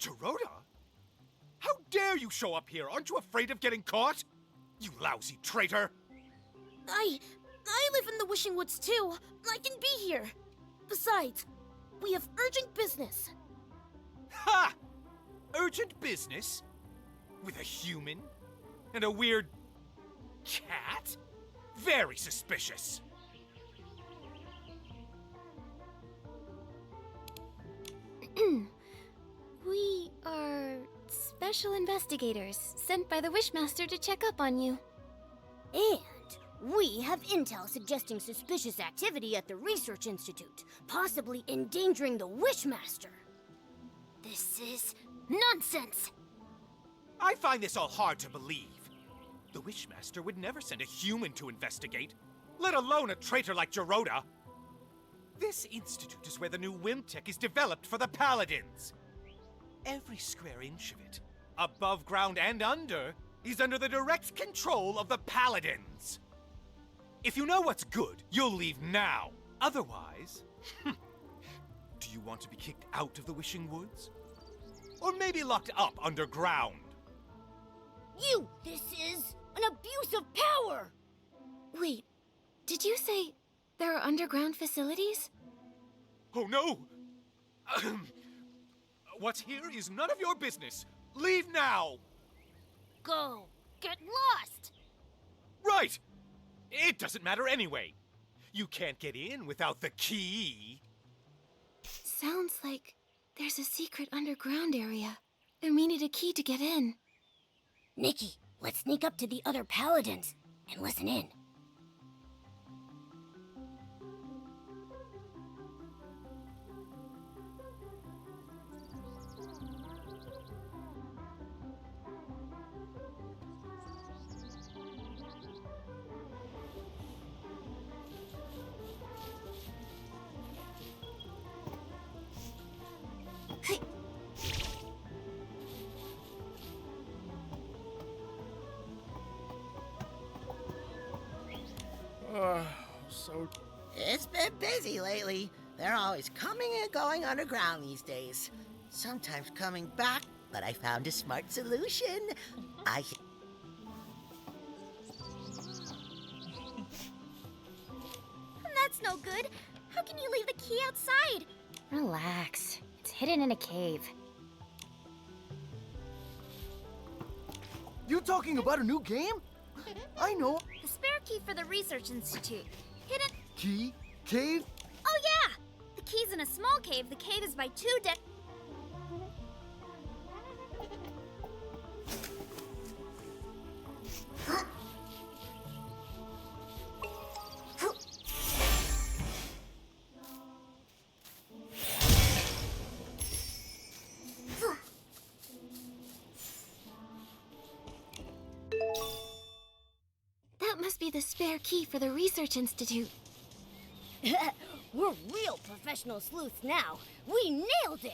Dorota? How dare you show up here? Aren't you afraid of getting caught? You lousy traitor! I live in the Wishing Woods too. I can be here. Besides, we have urgent business. Ha! Urgent business? With a human? And a weird... cat? Very suspicious. We are special investigators sent by the Wishmaster to check up on you. And we have intel suggesting suspicious activity at the Research Institute, possibly endangering the Wishmaster. This is nonsense. I find this all hard to believe. The Wishmaster would never send a human to investigate, let alone a traitor like Dorota. This institute is where the new Wimtech is developed for the Paladins. Every square inch of it, above ground and under, is under the direct control of the Paladins. If you know what's good, you'll leave now. Otherwise, do you want to be kicked out of the Wishing Woods? Or maybe locked up underground? This is an abuse of power! Wait, did you say there are underground facilities? Oh no! What's here is none of your business. Leave now! Go! Get lost! Right! It doesn't matter anyway. You can't get in without the key. Sounds like there's a secret underground area, and we need a key to get in. Nikki, let's sneak up to the other Paladins and listen in. It's been busy lately. They're always coming and going underground these days. Sometimes coming back, but I found a smart solution. That's no good. How can you leave the key outside? Relax. It's hidden in a cave. You talking about a new game? I know. The spare key for the Research Institute. Hidden... Key? Cave? Oh yeah! The key's in a small cave. The cave is by two dead... That must be the spare key for the Research Institute. We're real professional sleuths now. We nailed it!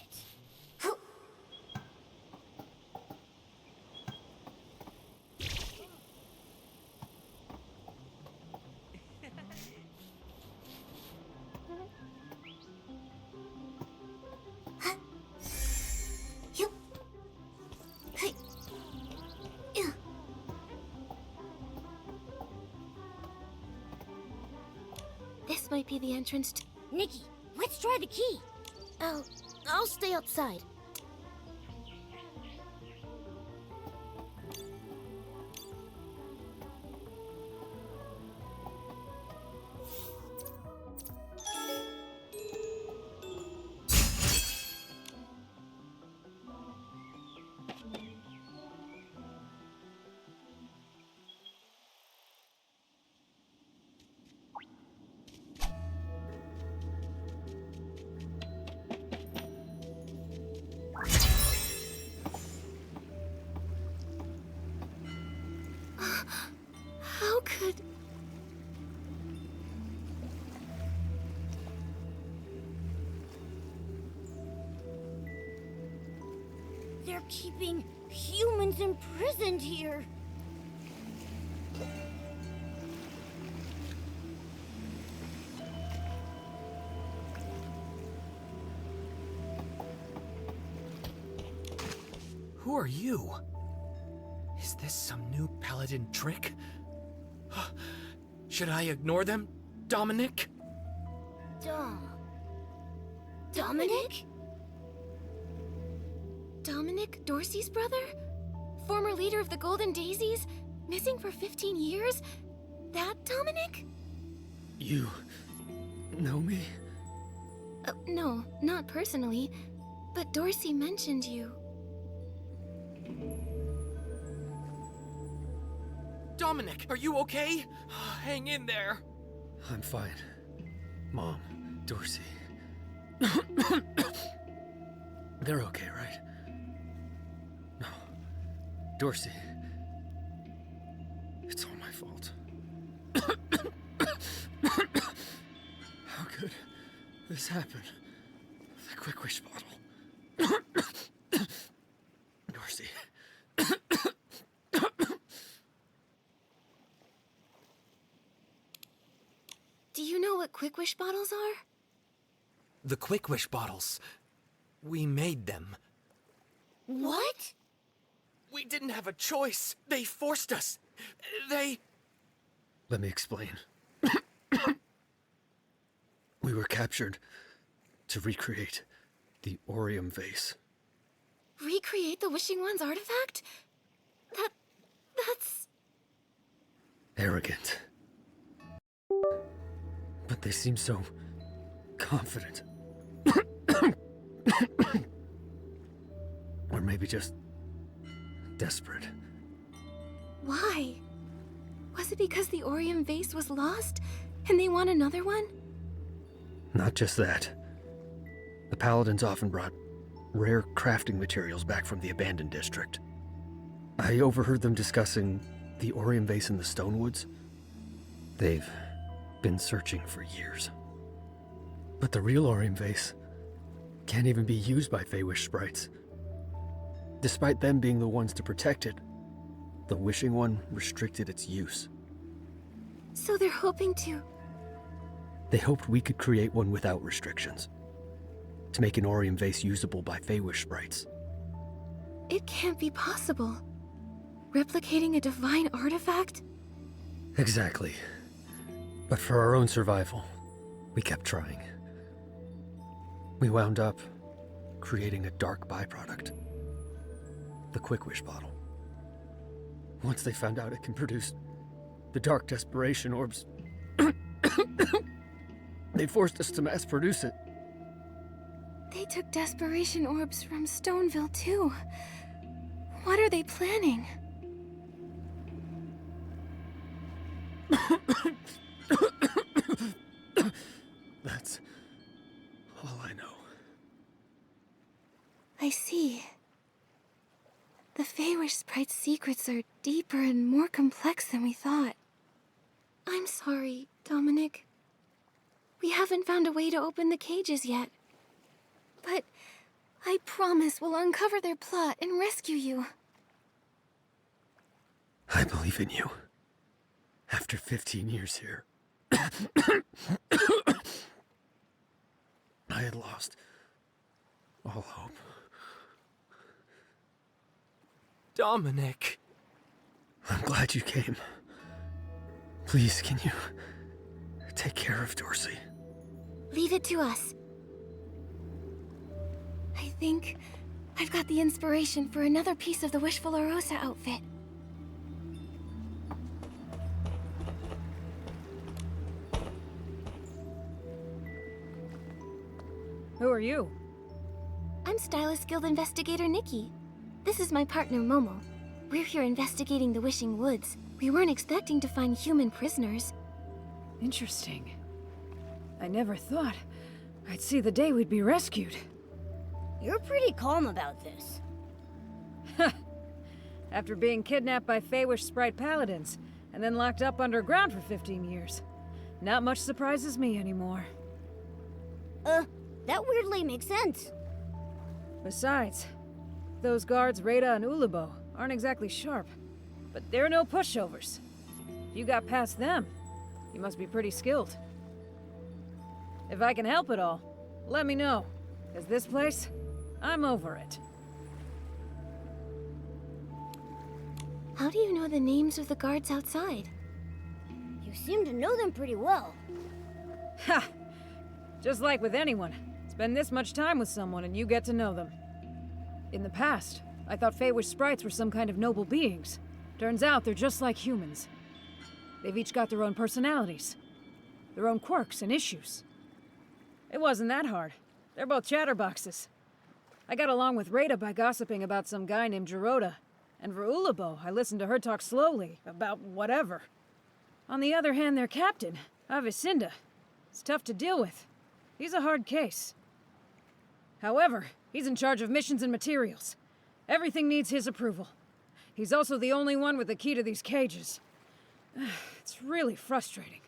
This might be the entrance to... Nikki, let's try the key. I'll stay outside. How could... They're keeping humans imprisoned here. Who are you? Is this some new paladin trick? Should I ignore them, Dominic? Dominic? Dominic, Dorsey's brother? Former leader of the Golden Daisies? Missing for 15 years? That Dominic? You know me? No, not personally. But Dorsey mentioned you. Dominic, are you okay? Hang in there. I'm fine. Mom, Dorsey. They're okay, right? No. Dorsey. It's all my fault. How could this happen? The Quick Wish bottle. Dorsey. Do you know what Quick Wish bottles are? The Quick Wish bottles. We made them. What? We didn't have a choice. They forced us. They... Let me explain. We were captured to recreate the Orium vase. Recreate the Wishing One's artifact? That's... Arrogant. But they seem so confident. Or maybe just desperate. Why? Was it because the Orium vase was lost, and they want another one? Not just that. The Paladins often brought rare crafting materials back from the abandoned district. I overheard them discussing the Orium vase in the Stonewoods. They've been searching for years. But the real Orium vase can't even be used by Feywish sprites. Despite them being the ones to protect it, the Wishing One restricted its use. So they're hoping to... They hoped we could create one without restrictions, to make an Orium vase usable by Feywish sprites. It can't be possible. Replicating a divine artifact? Exactly. But for our own survival, we kept trying. We wound up creating a dark byproduct. The Quick Wish bottle. Once they found out it can produce the dark desperation orbs, they forced us to mass produce it. They took desperation orbs from Stoneville too. What are they planning? That's all I know. I see. The Feywish sprite's secrets are deeper and more complex than we thought. I'm sorry, Dominic. We haven't found a way to open the cages yet. But I promise we'll uncover their plot and rescue you. I believe in you. After 15 years here, I had lost all hope. Dominic. I'm glad you came. Please, can you take care of Dorsey? Leave it to us. I think I've got the inspiration for another piece of the Wishful Arosa outfit. Who are you? I'm Stylist Guild Investigator Nikki. This is my partner Momo. We're here investigating the Wishing Woods. We weren't expecting to find human prisoners. Interesting. I never thought I'd see the day we'd be rescued. You're pretty calm about this. After being kidnapped by Feywish Sprite Paladins, and then locked up underground for 15 years. Not much surprises me anymore. That weirdly makes sense. Besides, those guards Rada and Ulubo aren't exactly sharp. But they're no pushovers. If you got past them, you must be pretty skilled. If I can help at all, let me know. 'Cause this place, I'm over it. How do you know the names of the guards outside? You seem to know them pretty well. Ha! Just like with anyone. Spend this much time with someone and you get to know them. In the past, I thought Feywish sprites were some kind of noble beings. Turns out they're just like humans. They've each got their own personalities, their own quirks and issues. It wasn't that hard. They're both chatterboxes. I got along with Rada by gossiping about some guy named Geroda, and for Ulabo, I listened to her talk slowly about whatever. On the other hand, their captain, Avicinda, is tough to deal with. He's a hard case. However, he's in charge of missions and materials. Everything needs his approval. He's also the only one with the key to these cages. It's really frustrating.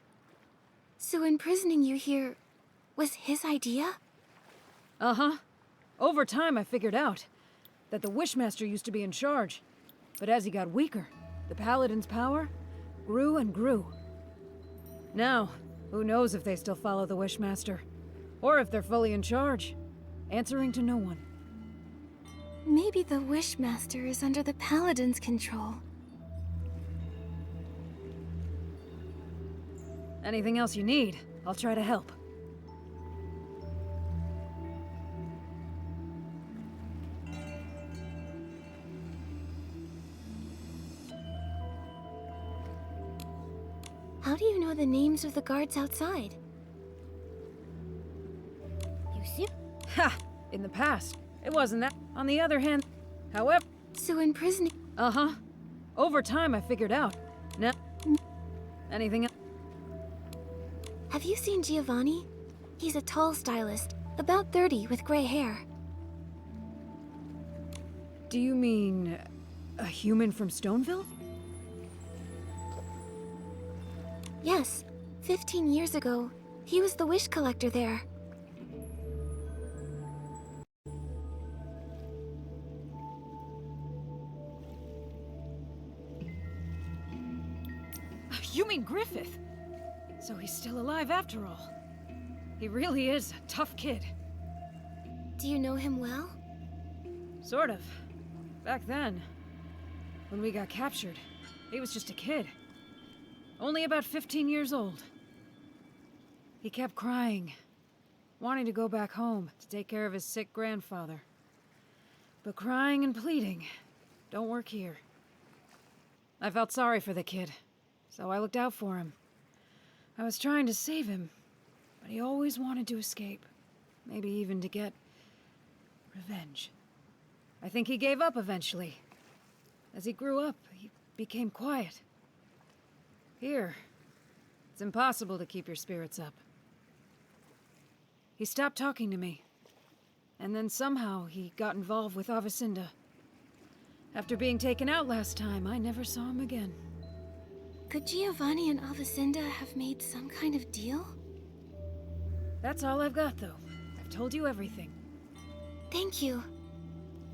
So imprisoning you here was his idea? Uh-huh. Over time, I figured out that the Wishmaster used to be in charge. But as he got weaker, the Paladin's power grew and grew. Now, who knows if they still follow the Wishmaster? Or if they're fully in charge, answering to no one. Maybe the Wishmaster is under the Paladin's control. Anything else you need, I'll try to help. How do you know the names of the guards outside? You see? Ha! In the past, it wasn't that. On the other hand, however... So imprisoning... Uh-huh. Over time, I figured out. Now... Anything else? Have you seen Giovanni? He's a tall stylist, about 30 with gray hair. Do you mean... a human from Stoneville? Yes, 15 years ago, he was the wish collector there. You mean Griffith? So he's still alive after all. He really is a tough kid. Do you know him well? Sort of. Back then, when we got captured, he was just a kid. Only about 15 years old. He kept crying, wanting to go back home to take care of his sick grandfather. But crying and pleading don't work here. I felt sorry for the kid, so I looked out for him. I was trying to save him, but he always wanted to escape. Maybe even to get revenge. I think he gave up eventually. As he grew up, he became quiet. Here, it's impossible to keep your spirits up. He stopped talking to me. And then somehow he got involved with Avicinda. After being taken out last time, I never saw him again. Could Giovanni and Avicinda have made some kind of deal? That's all I've got, though. I've told you everything. Thank you.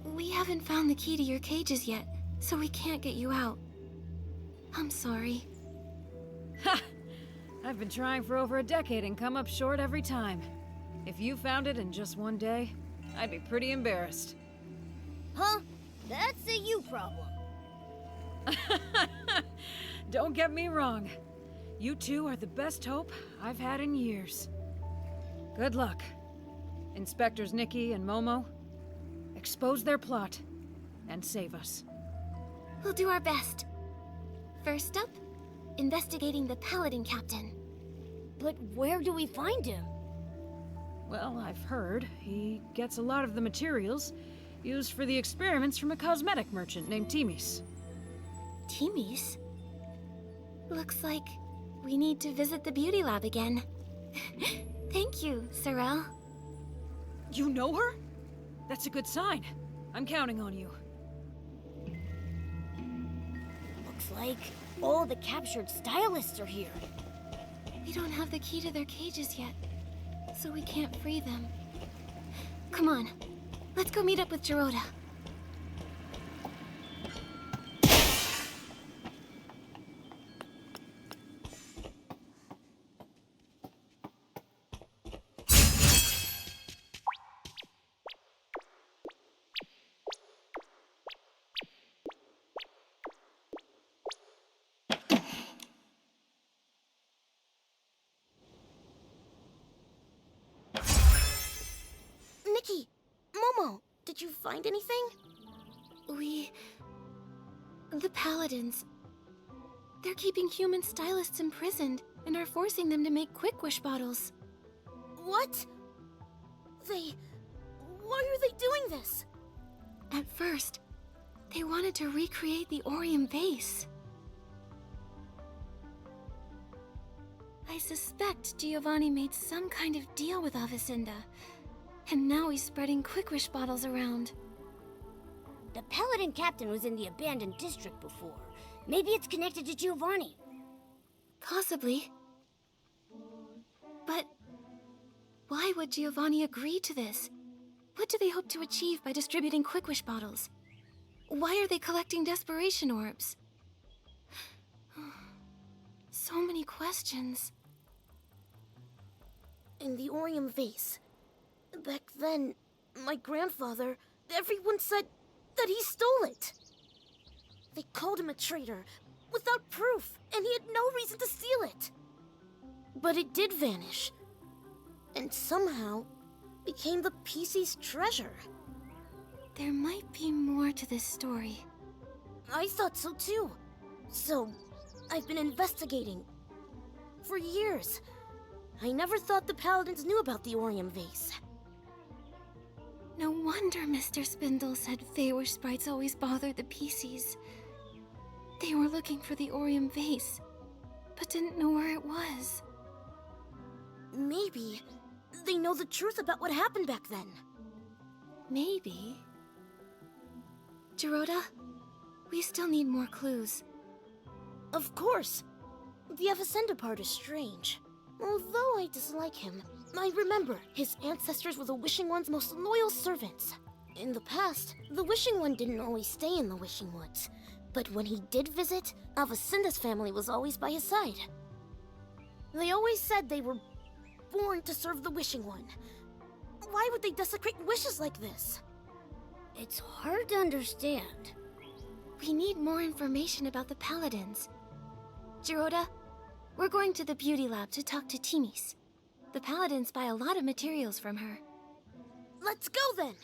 We haven't found the key to your cages yet, so we can't get you out. I'm sorry. Ha! I've been trying for over a decade and come up short every time. If you found it in just one day, I'd be pretty embarrassed. Huh? That's a you problem. Don't get me wrong. You two are the best hope I've had in years. Good luck. Inspectors Nikki and Momo, expose their plot and save us. We'll do our best. First up, investigating the Paladin captain. But where do we find him? Well, I've heard he gets a lot of the materials used for the experiments from a cosmetic merchant named Timis. Timis? Looks like we need to visit the beauty lab again. Thank you, Sorrel. You know her? That's a good sign. I'm counting on you. Looks like all the captured stylists are here. We don't have the key to their cages yet, so we can't free them. Come on, let's go meet up with Geroda. Nikki, Momo, did you find anything? The Paladins. They're keeping human stylists imprisoned and are forcing them to make Quick Wish bottles. What? Why are they doing this? At first, they wanted to recreate the Orium vase. I suspect Giovanni made some kind of deal with Avicenda, and now he's spreading Quick Wish bottles around. The Paladin captain was in the abandoned district before. Maybe it's connected to Giovanni. Possibly. But why would Giovanni agree to this? What do they hope to achieve by distributing Quick Wish bottles? Why are they collecting desperation orbs? So many questions. In the Orium vase. Back then, my grandfather, everyone said that he stole it. They called him a traitor, without proof, and he had no reason to steal it. But it did vanish, and somehow became the PC's treasure. There might be more to this story. I thought so too. So, I've been investigating. For years. I never thought the Paladins knew about the Orium vase. No wonder Mr. Spindle said Feywish sprites always bothered the PCs. They were looking for the Orium vase, but didn't know where it was. Maybe they know the truth about what happened back then. Maybe. Gerota, we still need more clues. Of course. The Avicenda part is strange. Although I dislike him, I remember his ancestors were the Wishing One's most loyal servants. In the past, the Wishing One didn't always stay in the Wishing Woods. But when he did visit, Avicenda's family was always by his side. They always said they were born to serve the Wishing One. Why would they desecrate wishes like this? It's hard to understand. We need more information about the Paladins. Gerota, we're going to the beauty lab to talk to Timis. The Paladins buy a lot of materials from her. Let's go then!